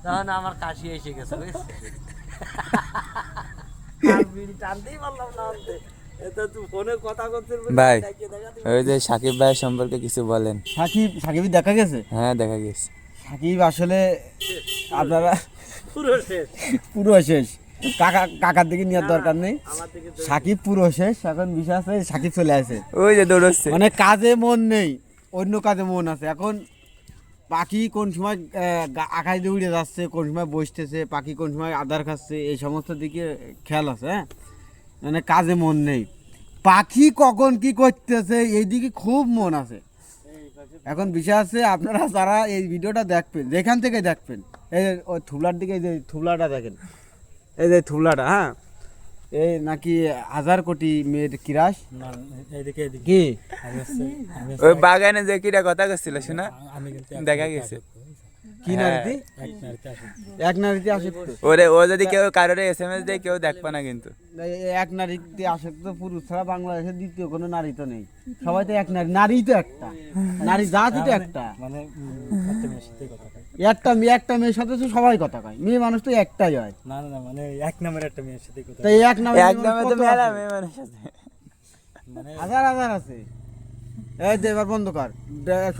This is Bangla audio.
তখন আমার কাশি এসে গেছে বুঝছিস? আর বিড়ি টানতেই পারলাম না আনতে। এটা তুই ফোনে কথা করছিস বলে ভাই দেখিয়ে দেখাতে ওই যে সাকিব ভাই সম্পর্কে কিছু বলেন। সাকিব দেখা গেছে? হ্যাঁ দেখা গেছে। সাকিব আসলে আপনারা পুরো শেষ। পুরো শেষ। কাকার দিকে নেওয়ার দরকার নেই। আমার থেকে সাকিব পুরো শেষ। এখন বিষয় আছে সাকিব চলে আসে, ওই যে দৌড়চ্ছে। মানে কাজে মন নেই, অন্য কাজে মন আছে। এখন পাখি কোন সময় আকাশ দিয়ে উড়ে যাচ্ছে, কোন সময় বসতেছে, পাখি কোন সময় আদার খাচ্ছে, এই সমস্ত দিকে খেয়াল আছে। হ্যাঁ, মানে কাজে মন নেই। পাখি কখন কি করতেছে এই দিকে খুব মন আছে। এখন বিষয় আছে আপনারা যারা এই ভিডিওটা দেখবেন, যেখান থেকে দেখবেন, এই যে ওই থুবলার দিকে, এই যে থুবলাটা দেখেন, এই যে থুবলাটা, হ্যাঁ, এই নাকি 1000 কোটি মেয়ের কিরাস না, এইদিকে এইদিকে কি আমি হচ্ছে ওই বাগানে যে কিটা কথা করছিল শোনা, আমি কিন্তু দেখা গেছে। কি নারীতি? এক নারীতে আসি। এক নারীতে আসক্ত। ওরে ও যদি কেউ কারোর SMS দেয় কেউ দেখবে না কিন্তু। এক নারীতে আসক্ত পুরুষ ছাড়া বাংলাদেশে দ্বিতীয় কোনো নারী তো নেই। সবাই তো এক নারী, নারী তো একটা, নারী জাতি তো একটা। মানে একটা মেয়ের সাথে কথা কয়। একটা মেয়ের সাথে তো সবাই কথা কয়, মেয়ে মানুষ তো একটাই হয়। না না না, মানে এক নামের একটা মেয়ের সাথে কথা তাই এক নামে একদমে তো মেলা মেয়ে মানুষ আছে। মানে হাজার হাজার আছে। এই যে এবার বন্ধ কর।